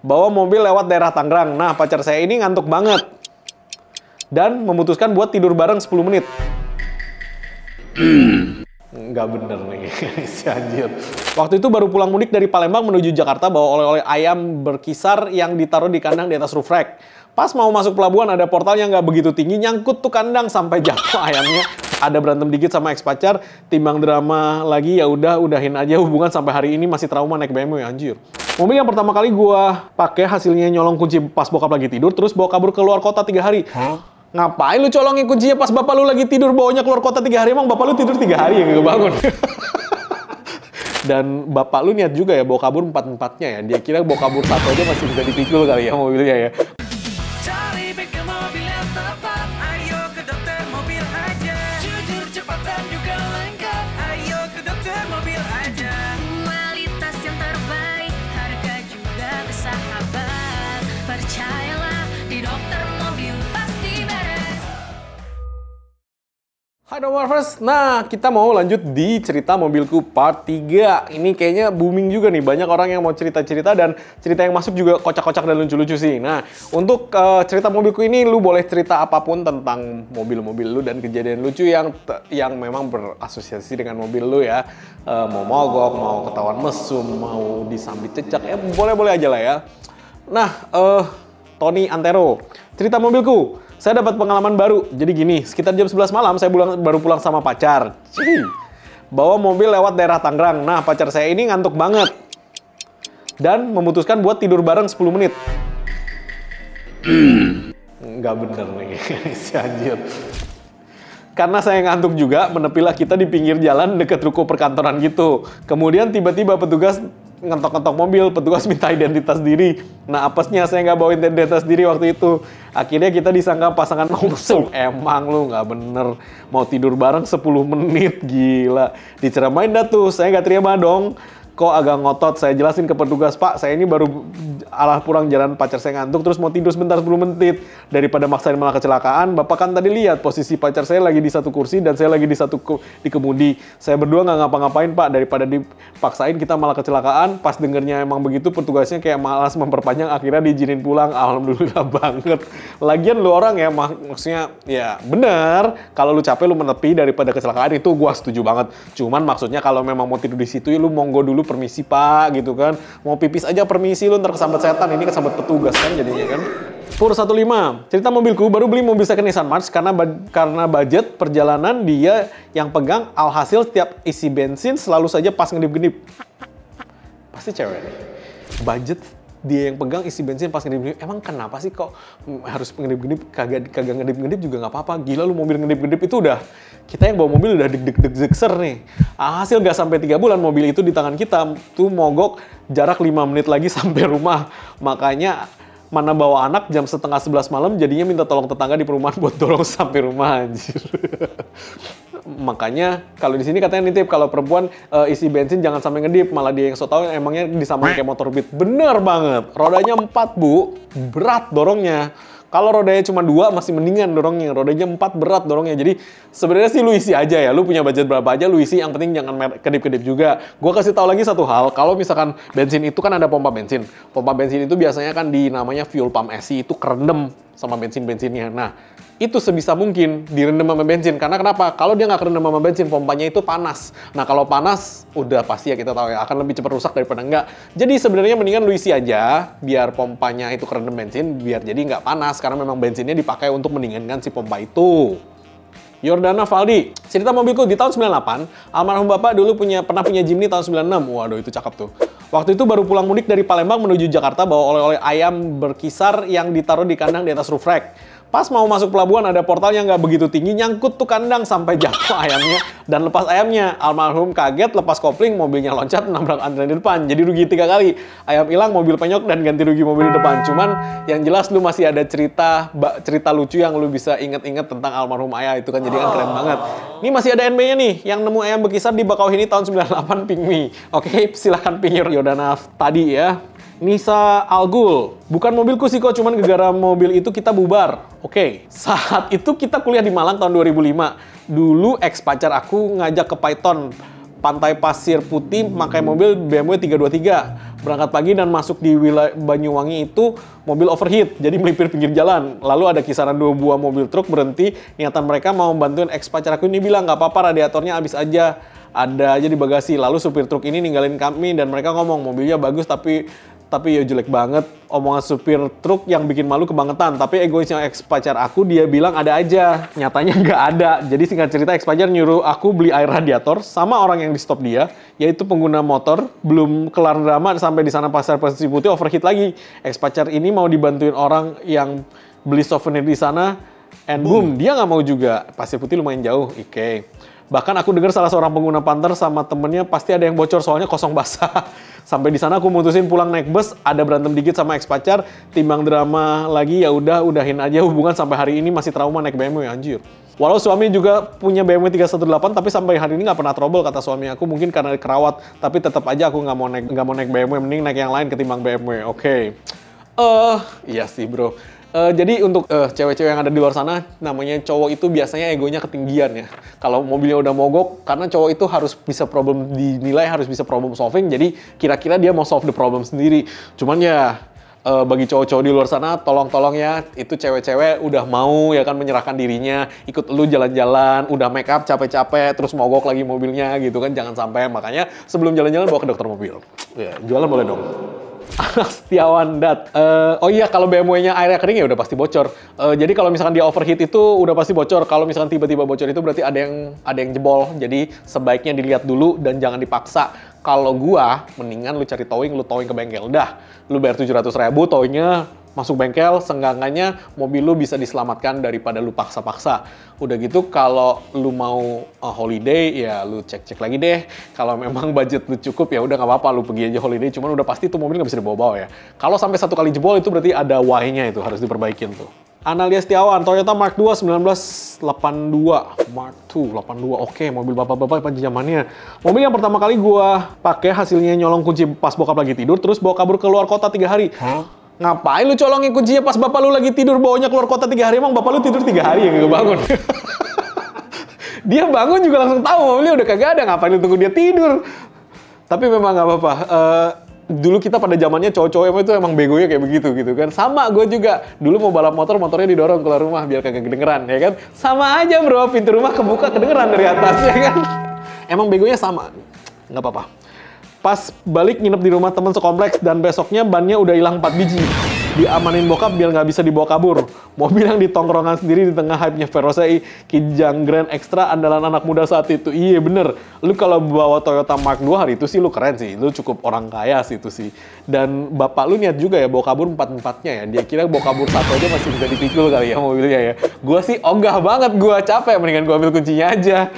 bawa mobil lewat daerah Tangerang. Nah, pacar saya ini ngantuk banget dan memutuskan buat tidur bareng 10 menit. Nggak bener nih, si anjir. Waktu itu baru pulang mudik dari Palembang menuju Jakarta, bawa oleh-oleh ayam berkisar yang ditaruh di kandang di atas roof rack. Pas mau masuk pelabuhan ada portal yang nggak begitu tinggi, nyangkut tuh kandang sampai jatuh ayamnya. Ada berantem dikit sama ex pacar, timbang drama lagi ya udahin aja hubungan sampai hari ini masih trauma naik BMW anjir. Mobil yang pertama kali gua pakai hasilnya nyolong kunci pas bokap lagi tidur, terus bawa kabur keluar kota 3 hari. Ngapain lu colongin kuncinya pas bapak lu lagi tidur, bawanya keluar kota 3 hari? Emang bapak lu tidur 3 hari ya gak bangun? Dan bapak lu niat juga ya bawa kabur 4-4-nya ya. Dia kira bawa kabur 1 aja masih bisa dipikul kali ya mobilnya ya. Cari bengkel mobil yang tepat, ayo ke Dokter Mobil aja. Jujur, cepat dan juga lengkap, ayo ke Dokter Mobil aja. Kualitas yang terbaik, harga juga bersahabat. Percayalah di Dokter Mobil pasti beres. Hai Domarvers, nah kita mau lanjut di cerita mobilku part 3. Ini kayaknya booming juga nih, banyak orang yang mau cerita-cerita dan cerita yang masuk juga kocak-kocak dan lucu-lucu sih. Nah, untuk cerita mobilku ini lu boleh cerita apapun tentang mobil-mobil lu dan kejadian lucu yang memang berasosiasi dengan mobil lu ya. Mau mogok, mau ketahuan mesum, mau disambit cecak, ya boleh-boleh aja lah ya. Nah, Tony Antero, cerita mobilku. Saya dapat pengalaman baru. Jadi gini, sekitar jam 11 malam saya baru pulang sama pacar. Bawa mobil lewat daerah Tangerang. Nah, pacar saya ini ngantuk banget dan memutuskan buat tidur bareng 10 menit. Nggak bener nih, si anjir. Karena saya ngantuk juga, menepilah kita di pinggir jalan deket ruko perkantoran gitu. Kemudian tiba-tiba petugas ngentok-ngentok mobil, petugas minta identitas diri. Nah, apesnya saya nggak bawa identitas diri waktu itu. Akhirnya kita disangka pasangan mesum. Emang lu nggak bener, mau tidur bareng 10 menit, gila. Diceramain dah tuh, saya nggak terima dong. Kok agak ngotot, saya jelasin ke petugas, Pak, saya ini baru arah pulang jalan pacar saya ngantuk, terus mau tidur sebentar 10 menit. Daripada maksain malah kecelakaan, Bapak kan tadi lihat posisi pacar saya lagi di satu kursi dan saya lagi di kemudi. Saya berdua nggak ngapa-ngapain, Pak, daripada dipaksain kita malah kecelakaan. Pas dengernya emang begitu, petugasnya kayak malas memperpanjang, akhirnya diizinin pulang. Alhamdulillah banget. Lagian lu orang ya, maksudnya ya bener, kalau lu capek lu menepi daripada kecelakaan, itu gua setuju banget. Cuman maksudnya kalau memang mau tidur di situ, ya lu monggo dulu, permisi Pak, gitu kan. Mau pipis aja permisi, lu ntar kesambet setan, ini kesambet petugas kan jadinya kan. Pur 15, cerita mobilku, baru beli mobil second Nissan March karena budget perjalanan dia yang pegang, alhasil setiap isi bensin selalu saja pas ngedip-ngedip. Pasti cewek nih. Budget dia yang pegang, isi bensin pas ngedip-ngedip. Emang kenapa sih kok harus ngedip-ngedip? Kagak ngedip-ngedip juga nggak apa-apa. Gila lu, mobil ngedip-ngedip itu udah, kita yang bawa mobil udah deg-deg-degser nih. Hasil nggak sampai 3 bulan mobil itu di tangan kita tuh mogok, jarak 5 menit lagi sampai rumah. Makanya mana bawa anak jam setengah 11 malam, jadinya minta tolong tetangga di perumahan buat dorong sampai rumah, anjir. Makanya kalau di sini katanya nitip, kalau perempuan isi bensin jangan sampai ngedip, malah dia yang so tau emangnya disamain kayak motor Beat. Bener banget. Rodanya 4, Bu. Berat dorongnya. Kalau rodanya cuma 2 masih mendingan dorongnya. Rodanya 4 berat dorongnya. Jadi sebenarnya sih lu isi aja ya. Lu punya budget berapa aja lu isi, yang penting jangan kedip-kedip juga. Gua kasih tahu lagi satu hal, kalau misalkan bensin itu kan ada pompa bensin. Pompa bensin itu biasanya kan di namanya fuel pump SC, itu kerendam sama bensinnya. Nah, itu sebisa mungkin direndam sama bensin. Karena kenapa? Kalau dia nggak kerendam sama bensin, pompanya itu panas. Nah, kalau panas, udah pasti ya kita tahu ya, akan lebih cepat rusak daripada enggak. Jadi sebenarnya mendingan lu isi aja, biar pompanya itu kerendam bensin, biar jadi nggak panas. Karena memang bensinnya dipakai untuk mendinginkan si pompa itu. Yordana Valdi, cerita mobilku di tahun 98, almarhum bapak dulu pernah punya Jimny tahun 96. Waduh, itu cakep tuh. Waktu itu baru pulang mudik dari Palembang menuju Jakarta, bawa oleh-oleh ayam berkisar yang ditaruh di kandang di atas roof rack. Pas mau masuk pelabuhan ada portal yang nggak begitu tinggi, nyangkut tuh kandang sampai jatuh ayamnya dan lepas ayamnya. Almarhum kaget, lepas kopling, mobilnya loncat, nabrak antrian di depan. Jadi rugi 3 kali. Ayam hilang, mobil penyok, dan ganti rugi mobil di depan. Cuman yang jelas lu masih ada cerita lucu yang lu bisa inget-inget tentang almarhum ayah. Itu kan jadi kan keren banget. Ini masih ada NB-nya nih, yang nemu ayam berkisar di Bakauheni tahun 98, Ping Me. Oke, silahkan pinggir Yordana tadi ya. Nisa Algul, bukan mobilku sih kok, cuman gara-gara mobil itu kita bubar. Oke, saat itu kita kuliah di Malang tahun 2005. Dulu ex pacar aku ngajak ke Python pantai pasir putih, pakai mobil BMW 323. Berangkat pagi dan masuk di wilayah Banyuwangi itu mobil overheat, jadi melipir pinggir jalan. Lalu ada kisaran 2 buah mobil truk berhenti. Niatan mereka mau bantuin ex pacar aku ini, bilang nggak apa-apa, radiatornya habis aja, ada aja di bagasi. Lalu supir truk ini ninggalin kami dan mereka ngomong mobilnya bagus tapi ya jelek banget. Omongan supir truk yang bikin malu kebangetan. Tapi egoisnya ex pacar aku, dia bilang ada aja. Nyatanya nggak ada. Jadi singkat cerita, ex pacar nyuruh aku beli air radiator sama orang yang di stop dia, yaitu pengguna motor. Belum kelar drama sampai di sana pasar pasir putih overheat lagi. Ex pacar ini mau dibantuin orang yang beli souvenir di sana, and boom, dia nggak mau juga. Pasir putih lumayan jauh, oke. Bahkan aku dengar salah seorang pengguna Panther sama temennya pasti ada yang bocor soalnya kosong basah. Sampai di sana aku mutusin pulang naik bus, ada berantem dikit sama ex pacar, timbang drama lagi ya udahin aja hubungan. Sampai hari ini masih trauma naik BMW, anjir. Walau suami juga punya BMW 318, tapi sampai hari ini nggak pernah trouble kata suami aku, mungkin karena kerawat. Tapi tetap aja aku nggak mau naik BMW, mending naik yang lain ketimbang BMW. Oke. Iya sih bro. Jadi untuk cewek-cewek yang ada di luar sana, namanya cowok itu biasanya egonya ketinggian ya. Kalau mobilnya udah mogok, karena cowok itu harus bisa dinilai harus bisa problem solving, jadi kira-kira dia mau solve the problem sendiri. Cuman ya, bagi cowok-cowok di luar sana, tolong ya, itu cewek-cewek udah mau ya kan menyerahkan dirinya, ikut lu jalan-jalan, udah make up capek-capek, terus mogok lagi mobilnya gitu kan, jangan sampai. Makanya sebelum jalan-jalan bawa ke dokter mobil. Ya, jualan boleh dong. Setiawan Dat. Oh iya, kalau BMW-nya airnya kering ya udah pasti bocor. Jadi kalau misalkan dia overheat itu udah pasti bocor. Kalau misalkan tiba-tiba bocor itu berarti ada yang jebol. Jadi sebaiknya dilihat dulu dan jangan dipaksa. Kalau gua, mendingan lu cari towing, lu towing ke bengkel. Dah, lu bayar 700.000, towingnya masuk bengkel, seenggak-enggaknya mobil lu bisa diselamatkan daripada lu paksa-paksa. Udah gitu, kalau lu mau holiday, ya lu cek-cek lagi deh. Kalau memang budget lu cukup, ya udah nggak apa-apa, lu pergi aja holiday. Cuman udah pasti tuh mobil nggak bisa dibawa-bawa ya. Kalau sampai 1 kali jebol, itu berarti ada why-nya, itu harus diperbaikin tuh. Analia Setiawan, Toyota Mark II 1982. Mark II 82, oke, mobil bapak-bapak pada zamannya. Mobil yang pertama kali gua pakai hasilnya nyolong kunci pas bokap lagi tidur, terus bawa kabur keluar kota 3 hari. Ngapain lu colongin kuncinya pas bapak lu lagi tidur, bawanya keluar kota 3 hari? Emang bapak lu tidur 3 hari ya nggak bangun? Dia bangun juga langsung tahu mobilnya udah kagak ada, ngapain lu tunggu dia tidur? Tapi memang nggak apa-apa. Dulu kita pada zamannya cowok-cowok itu emang begonya kayak begitu gitu kan. Sama gue juga. Dulu mau balap motor, motornya didorong keluar rumah biar kagak kedengeran ya kan. Sama aja bro, pintu rumah kebuka kedengeran dari atas ya kan. Emang begonya sama. Nggak apa-apa. Pas balik nginep di rumah temen sekompleks dan besoknya bannya udah hilang 4 biji. Diamanin bokap biar nggak bisa dibawa kabur. Mobil yang di tongkrongan sendiri di tengah hype-nya Verosa Kijang Grand Extra andalan anak muda saat itu. Iya bener, lu kalau bawa Toyota Mark II hari itu sih lu keren sih. Lu cukup orang kaya sih itu sih. Dan bapak lu niat juga ya bawa kabur 4-4-nya ya. Dia kira bawa kabur 1 aja masih bisa dipikul kali ya mobilnya ya. Gua sih ogah banget, gua capek, mendingan gua ambil kuncinya aja.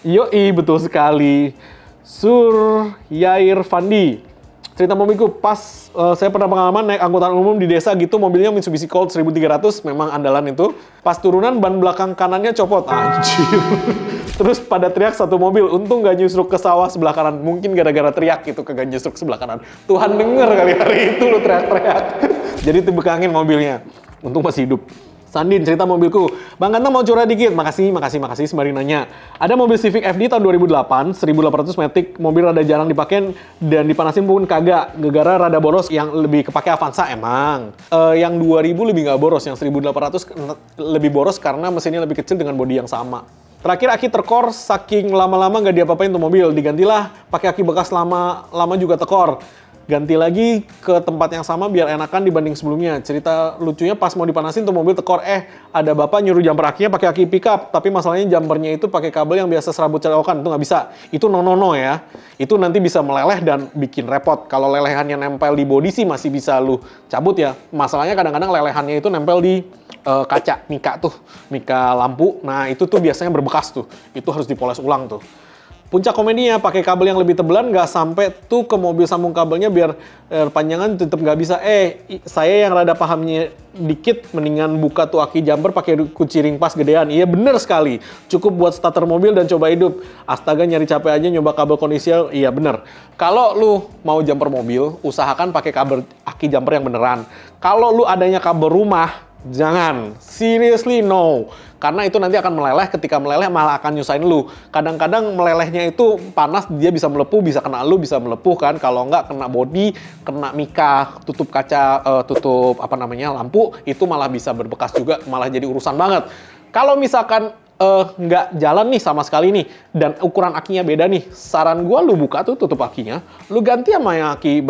Yoi, betul sekali. Yair Fandi. Cerita mobilku, pas saya pernah pengalaman naik angkutan umum di desa gitu, mobilnya Mitsubishi Colt 1300, memang andalan itu. Pas turunan, ban belakang kanannya copot. Anjir. Terus pada teriak satu mobil, untung gak nyusruk ke sawah sebelah kanan. Mungkin gara-gara teriak gitu, kagak nyusruk sebelah kanan. Tuhan denger kali hari itu lu teriak-teriak. Jadi dibekangin mobilnya. Untung masih hidup. Sandin, cerita mobilku. Bang Ganteng mau curhat dikit. Makasih sembari nanya. Ada mobil Civic FD tahun 2008, 1800 Matic, mobil rada jarang dipakai dan dipanasin pun kagak. Gegara rada boros, yang lebih kepake Avanza emang. Yang 2000 lebih nggak boros, yang 1800 lebih boros karena mesinnya lebih kecil dengan bodi yang sama. Terakhir aki tekor, saking lama-lama nggak diapa-apain tuh mobil. Digantilah, pakai aki bekas lama juga tekor. Ganti lagi ke tempat yang sama biar enakan dibanding sebelumnya. Cerita lucunya pas mau dipanasin tuh mobil tekor, ada bapak nyuruh jumper akinya pakai aki pickup, tapi masalahnya jumpernya itu pakai kabel yang biasa serabut colokan, itu nggak bisa. Itu no ya. Itu nanti bisa meleleh dan bikin repot. Kalau lelehannya nempel di bodi sih masih bisa lu cabut ya. Masalahnya kadang-kadang lelehannya itu nempel di kaca, mika lampu. Nah itu tuh biasanya berbekas tuh. Itu harus dipoles ulang tuh. Puncak komedinya pakai kabel yang lebih tebelan, nggak sampai tuh ke mobil sambung kabelnya biar panjangan tetap nggak bisa. Saya yang rada pahamnya dikit mendingan buka tuh aki jumper pakai kunci ring pas gedean. Iya bener sekali, cukup buat starter mobil dan coba hidup. Astaga nyari capek aja nyoba kabel kondisial. Iya bener. Kalau lu mau jumper mobil, usahakan pakai kabel aki jumper yang beneran. Kalau lu adanya kabel rumah, Jangan, seriously no. Karena itu nanti akan meleleh, ketika meleleh malah akan nyusahin lu. Kadang-kadang melelehnya itu panas, dia bisa melepuh, bisa kena lu, bisa melepuh kan. Kalau nggak kena body, kena mika, tutup kaca, tutup apa namanya lampu, itu malah bisa berbekas juga, malah jadi urusan banget. Kalau misalkan nggak jalan nih sama sekali nih, dan ukuran akinya beda nih, saran gua lu buka tuh tutup akinya, lu ganti sama yang aki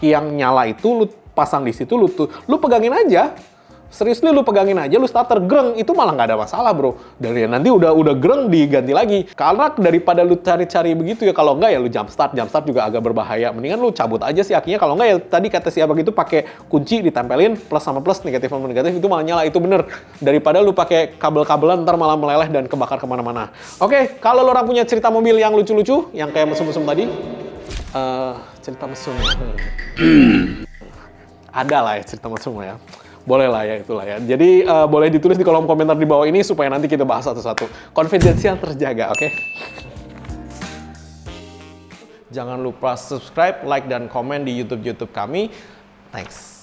yang nyala itu, lu pasang di situ, lu pegangin aja. Seriously lu pegangin aja, lu starter greng, itu malah nggak ada masalah bro. Dari nanti udah greng diganti lagi. Karena daripada lu cari-cari begitu ya, kalau nggak ya lu jump start juga agak berbahaya. Mendingan lu cabut aja sih akinya, kalau nggak ya tadi kata si abang itu pakai kunci ditempelin, plus sama plus, negatif sama negatif, itu malah nyala, itu bener. Daripada lu pakai kabel-kabelan ntar malah meleleh dan kebakar kemana-mana. Oke, kalau lo orang punya cerita mobil yang lucu-lucu, yang kayak mesum-mesum tadi, cerita mesum ada lah ya cerita mesum ya. Boleh lah ya, itulah ya. Jadi boleh ditulis di kolom komentar di bawah ini supaya nanti kita bahas satu-satu. Konfidensial terjaga, oke? Jangan lupa subscribe, like, dan komen di YouTube kami. Thanks.